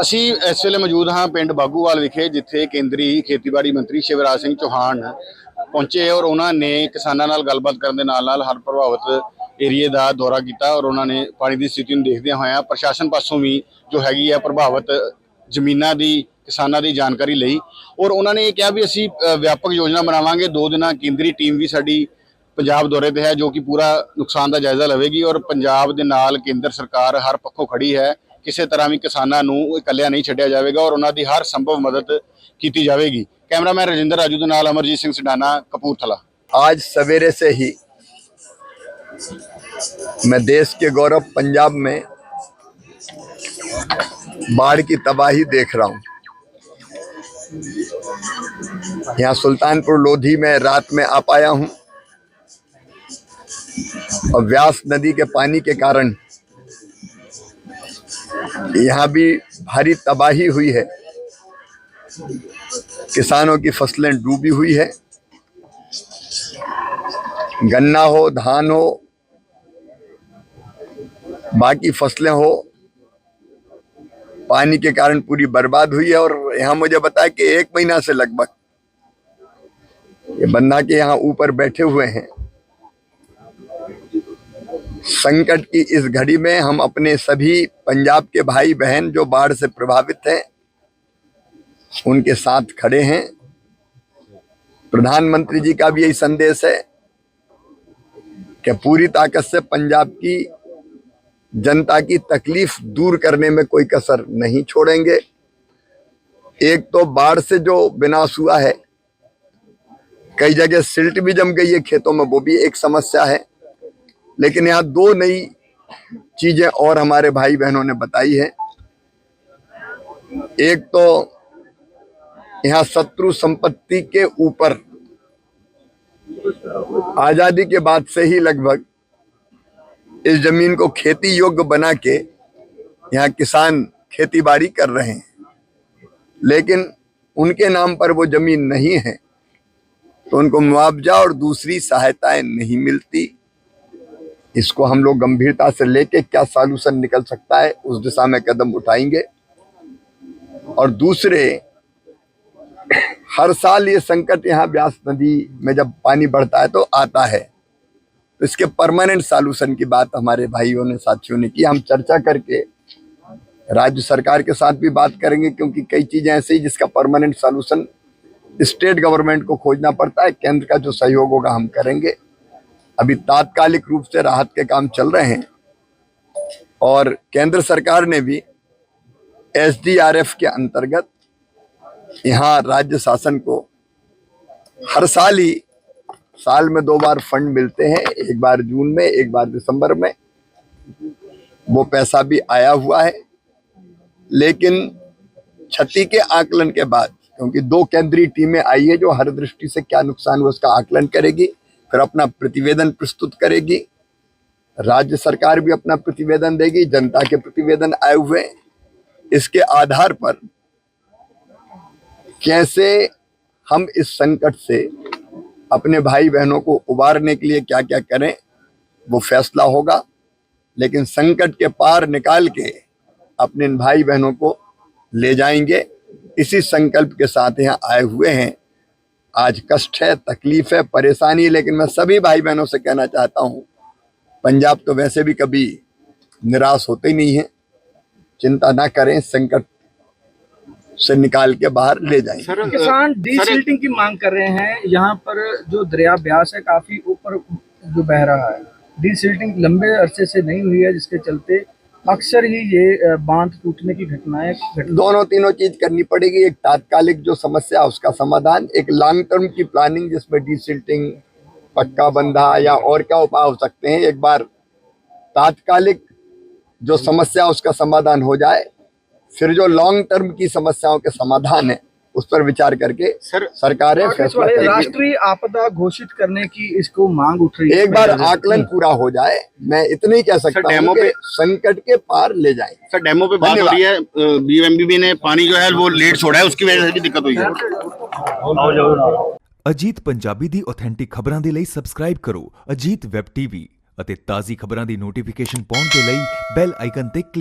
ਅਸੀਂ ਇਸ ਵੇਲੇ ਮੌਜੂਦ ਹਾਂ ਪਿੰਡ ਬਾਗੂਵਾਲ ਵਿਖੇ, ਜਿੱਥੇ ਕੇਂਦਰੀ ਖੇਤੀਬਾੜੀ ਮੰਤਰੀ ਸ਼ਿਵਰਾਜ ਸਿੰਘ ਚੌਹਾਨ ਪਹੁੰਚੇ ਔਰ ਉਹਨਾਂ ਨੇ ਕਿਸਾਨਾਂ ਨਾਲ ਗੱਲਬਾਤ ਕਰਨ ਦੇ ਨਾਲ ਹੜ੍ਹ ਪ੍ਰਭਾਵਿਤ ਏਰੀਏ ਦਾ ਦੌਰਾ ਕੀਤਾ ਔਰ ਉਹਨਾਂ ਨੇ ਪਾਣੀ ਦੀ ਸਥਿਤੀ ਨੂੰ ਦੇਖਦਿਆਂ ਹੋਇਆਂ ਪ੍ਰਸ਼ਾਸਨ ਪਾਸੋਂ ਵੀ ਜੋ ਹੈਗੀ ਹੈ ਪ੍ਰਭਾਵਿਤ ਜ਼ਮੀਨਾਂ ਦੀ ਕਿਸਾਨਾਂ ਦੀ ਜਾਣਕਾਰੀ ਲਈ ਔਰ ਉਹਨਾਂ ਨੇ ਇਹ ਕਿਹਾ ਵੀ ਅਸੀਂ ਵਿਆਪਕ ਯੋਜਨਾ ਬਣਾਵਾਂਗੇ। 2 ਦਿਨਾਂ ਕੇਂਦਰੀ ਟੀਮ ਵੀ ਸਾਡੀ ਪੰਜਾਬ दौरे पे है, जो कि पूरा नुकसान का जायजा लवेगी और पंजाब दे नाल केंद्र सरकार हर पक्षों खड़ी है। किसी तरह भी किसानों नूं इकल्लियां नहीं छड्डिया जाएगा और उन्हां दी हर संभव मदद की जाएगी। कैमरामैन राजिंदर राजू दे नाल अमरजीत सिंह सडाना, कपूरथला। आज सवेरे से ही मैं देश के गौरव पंजाब में बाढ़ की तबाही देख रहा हूँ। यहाँ सुल्तानपुर लोधी में रात में आ पाया हूँ और व्यास नदी के पानी के कारण यहाँ भी भारी तबाही हुई है। किसानों की फसलें डूबी हुई है। गन्ना हो, धान हो, बाकी फसलें हो, पानी के कारण पूरी बर्बाद हुई है। और यहाँ मुझे बताया कि 1 महीना से लगभग ये बन्ना के यहाँ ऊपर बैठे हुए हैं। संकट की इस घड़ी में हम अपने सभी पंजाब के भाई बहन जो बाढ़ से प्रभावित हैं उनके साथ खड़े हैं। प्रधानमंत्री जी का भी यही संदेश है कि पूरी ताकत से पंजाब की जनता की तकलीफ दूर करने में कोई कसर नहीं छोड़ेंगे। एक तो बाढ़ से जो विनाश हुआ है, कई जगह सिल्ट भी जम गई है खेतों में, वो भी एक समस्या है। लेकिन यहाँ 2 नई चीजें और हमारे भाई बहनों ने बताई है। एक तो यहाँ शत्रु संपत्ति के ऊपर आजादी के बाद से ही लगभग इस जमीन को खेती योग्य बना के यहाँ किसान खेती बाड़ी कर रहे हैं, लेकिन उनके नाम पर वो जमीन नहीं है तो उनको मुआवजा और दूसरी सहायताएं नहीं मिलती। इसको हम लोग गंभीरता से लेके क्या सॉल्यूशन निकल सकता है उस दिशा में कदम उठाएंगे। और दूसरे, हर साल ये संकट यहाँ व्यास नदी में जब पानी बढ़ता है तो आता है, तो इसके परमानेंट सॉल्यूशन की बात हमारे भाइयों ने, साथियों ने की। हम चर्चा करके राज्य सरकार के साथ भी बात करेंगे, क्योंकि कई चीजें ऐसी जिसका परमानेंट सॉल्यूशन स्टेट गवर्नमेंट को खोजना पड़ता है। केंद्र का जो सहयोग होगा हम करेंगे। अभी तात्कालिक रूप से राहत के काम चल रहे हैं और केंद्र सरकार ने भी SDRF के अंतर्गत यहाँ राज्य शासन को हर साल ही, साल में 2 बार फंड मिलते हैं, एक बार जून में, एक बार दिसंबर में। वो पैसा भी आया हुआ है, लेकिन क्षति के आकलन के बाद, क्योंकि 2 केंद्रीय टीमें आई है जो हर दृष्टि से क्या नुकसान हुआ उसका आकलन करेगी, फिर अपना प्रतिवेदन प्रस्तुत करेगी। राज्य सरकार भी अपना प्रतिवेदन देगी, जनता के प्रतिवेदन आए हुए। इसके आधार पर कैसे हम इस संकट से अपने भाई बहनों को उबारने के लिए क्या क्या करें वो फैसला होगा। लेकिन संकट के पार निकाल के अपने भाई बहनों को ले जाएंगे, इसी संकल्प के साथ यहाँ आए हुए हैं। आज कष्ट है, तकलीफ है, परेशानी है, लेकिन मैं सभी भाई बहनों से कहना चाहता हूँ, पंजाब तो वैसे भी कभी निराश होते ही नहीं है। चिंता ना करें, संकट से निकाल के बाहर ले जाएंगे। किसान डीसिल्टिंग की मांग कर रहे हैं। यहाँ पर जो दरिया ब्यास है काफी ऊपर जो बह रहा है, डीसिल्टिंग लंबे अरसे से नहीं हुई है, जिसके चलते अक्सर ही ये बांध टूटने की घटनाएं दोनों तीनों चीज करनी पड़ेगी। एक तात्कालिक जो समस्या उसका समाधान, एक लॉन्ग टर्म की प्लानिंग जिसमें डीसिल्टिंग, पक्का बंधा या और क्या उपाय हो सकते हैं। एक बार तात्कालिक जो समस्या उसका समाधान हो जाए, फिर जो लॉन्ग टर्म की समस्याओं के समाधान है उस पर विचार करके सरकारें फैसला करेंगी। राष्ट्रीय आपदा घोषित करने की इसको मांग उठ रही है। एक बार आकलन पूरा हो जाए, मैं इतना ही कह सकता हूं कि संकट के पार ले जाए। सर, डेमो पे बात हो रही है, BMBB ने पानी जो है वो लेट छोड़ा है, उसकी वजह से भी दिक्कत हुई है। अजीत पंजाबी दी ऑथेंटिक खबरां दे लई सबसक्राइब करो अजीत वैब TV ਅਤੇ ਤਾਜ਼ੀ ਖਬਰਾਂ ਦੀ ਨੋਟੀਫਿਕੇਸ਼ਨ ਪਾਉਣ ਦੇ ਲਈ ਬੈਲ ਆਈਕਨ ਤੇ ਕਲਿੱਕ